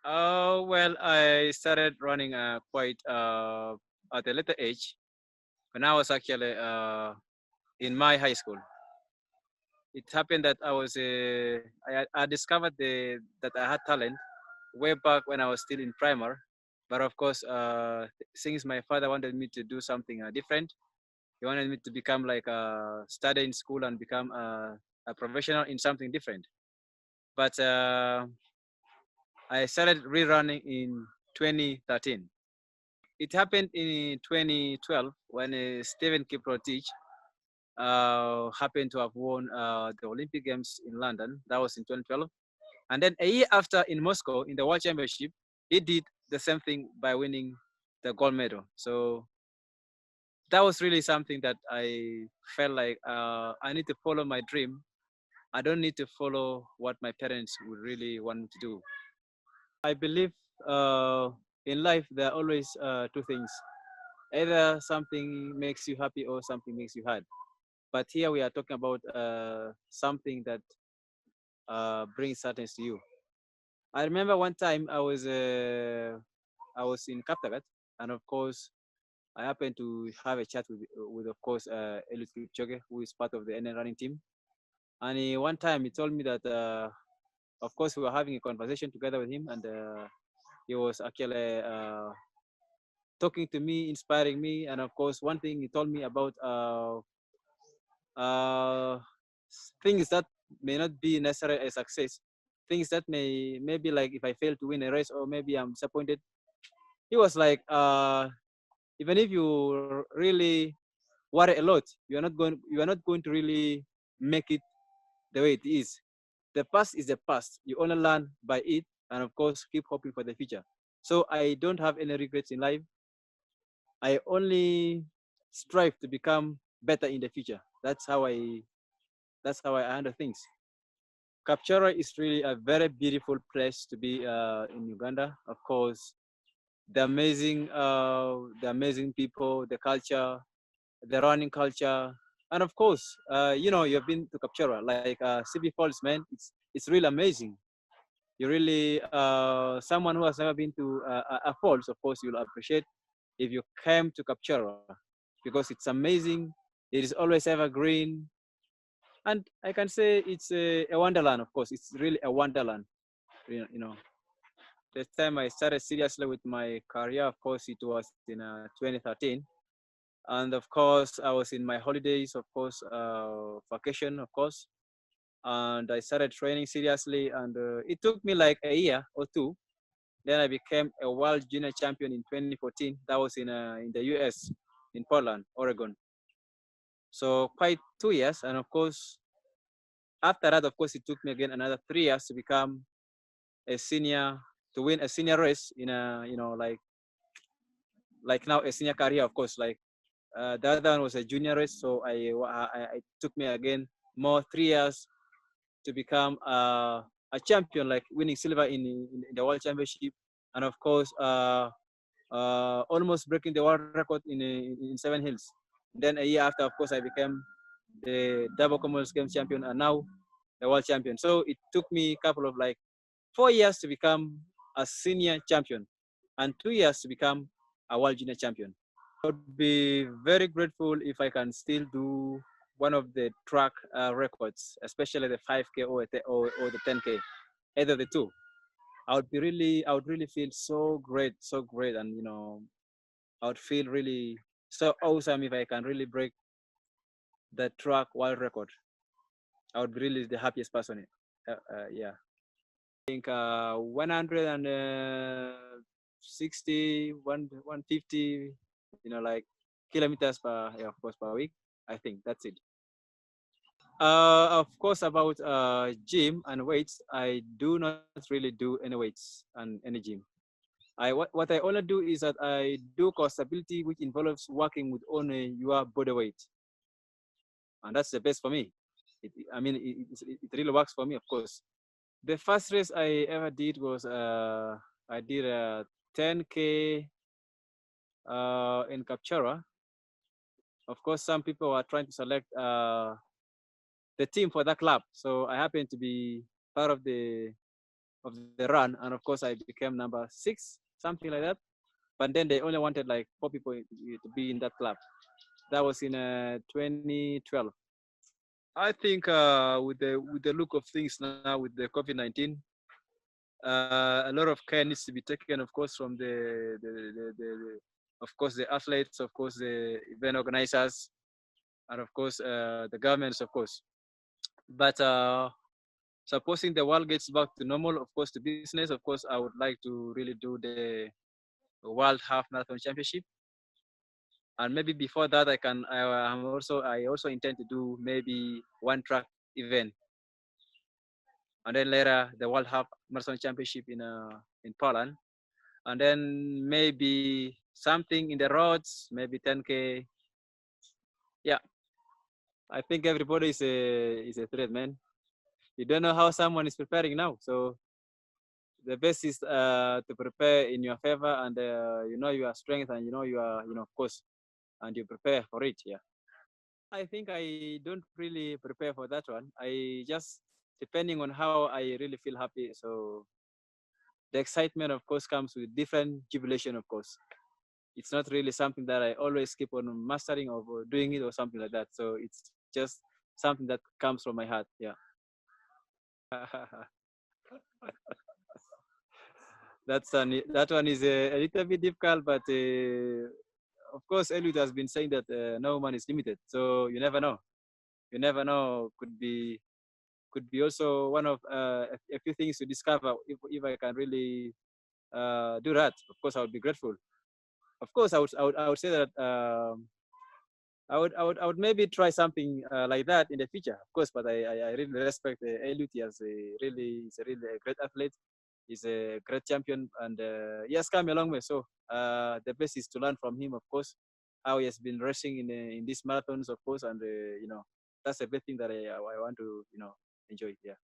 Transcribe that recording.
Well, I started running quite at a later age when I was actually in my high school. It happened that I discovered that I had talent way back when I was still in primary. But of course, since my father wanted me to do something different, he wanted me to become like study in school and become a professional in something different. But I started rerunning in 2013. It happened in 2012 when Stephen Kiprotich happened to have won the Olympic Games in London. That was in 2012. And then a year after in Moscow in the World Championship, he did the same thing by winning the gold medal. So that was really something that I felt like I need to follow my dream. I don't need to follow what my parents would really want me to do. I believe uh, in life there are always two things. Either something makes you happy or something makes you sad. But here we are talking about something that brings sadness to you. I remember one time I was in Kaptagat, and of course I happened to have a chat with of course Eliud Kipchoge, who is part of the NN running team. And one time he told me that of course we were having a conversation together with him, and he was actually talking to me, inspiring me, and of course one thing he told me about uh, things that may not be necessarily a success, things that maybe like if I fail to win a race or maybe I'm disappointed. He was like, even if you really worry a lot, you are not going to really make it the way it is. The past is the past. You only learn by it, and of course keep hoping for the future. So I don't have any regrets in life. I only strive to become better in the future. That's how I handle things. Kapchora is really a very beautiful place to be in Uganda. Of course, the amazing people, the culture, the running culture, and of course, you've been to Kapchora, like CB Falls, man. It's really amazing. You really someone who has never been to a falls, of course, you'll appreciate if you came to Kapchora because it's amazing. It is always evergreen, and I can say it's a wonderland. Of course, it's really a wonderland. You know, the time I started seriously with my career, of course, it was in 2013. And of course, I was in my holidays, of course, vacation, of course. And I started training seriously. And it took me like a year or two. Then I became a world junior champion in 2014. That was in the US, in Portland, Oregon. So quite 2 years. And of course, after that, of course, it took me again another 3 years to become a senior, to win a senior race in a, like now a senior career, of course. Like the other one was a junior race, so it took me again more 3 years to become a champion, like winning silver in the world championship, and of course almost breaking the world record in 7 hills. Then a year after, of course, I became the double Commonwealth Games champion and now the world champion. So it took me a couple of like 4 years to become a senior champion and 2 years to become a world junior champion. I would be very grateful if I can still do one of the track records, especially the 5K or the 10K, either the two. I would really feel so great, and I would feel really so awesome if I can really break the track world record. I would be really the happiest person. Yeah, I think 160, 150, like kilometers per, yeah, of course, per week. I think that's it. Of course, about gym and weights, I do not really do any weights and any gym. What I only do is that I do core stability, which involves working with only your body weight, and that's the best for me. It really works for me, of course. The first race I ever did was I did a 10K in Captura. Of course, some people are trying to select the team for that club, so I happen to be part of of the run, and of course I became number 6, something like that. But then they only wanted like 4 people to be in that club. That was in 2012. I think with the look of things now with the COVID-19, a lot of care needs to be taken, of course, from of course the athletes, of course the event organizers, and of course the governments, of course. But supposing the world gets back to normal, of course, to business, of course, I would like to really do the World Half Marathon Championship, and maybe before that, I also intend to do maybe one track event, and then later the World Half Marathon Championship in Poland, and then maybe something in the roads, maybe 10K. Yeah, I think everybody is a threat, man. You don't know how someone is preparing now, so the best is to prepare in your favor, and you know your strength, and you know your, you know, of course, and you prepare for it. Yeah, I think I don't really prepare for that one. I just, depending on how I really feel happy. So the excitement, of course, comes with different jubilation. Of course, it's not really something that I always keep on mastering or doing it or something like that. So it's just something that comes from my heart. Yeah. That one is a little bit difficult, but of course, Eliud has been saying that no man is limited. So you never know. You never know. Could be also one of a few things to discover if I can really do that. Of course, I would be grateful. Of course, I would say that I would maybe try something like that in the future. Of course, but I really respect Eliud as he's a really a great athlete. He's a great champion, and he has come a long way. So the best is to learn from him, of course, how he has been racing in these marathons, of course, and you know, that's a big thing that I want to, you know, enjoy. Yeah.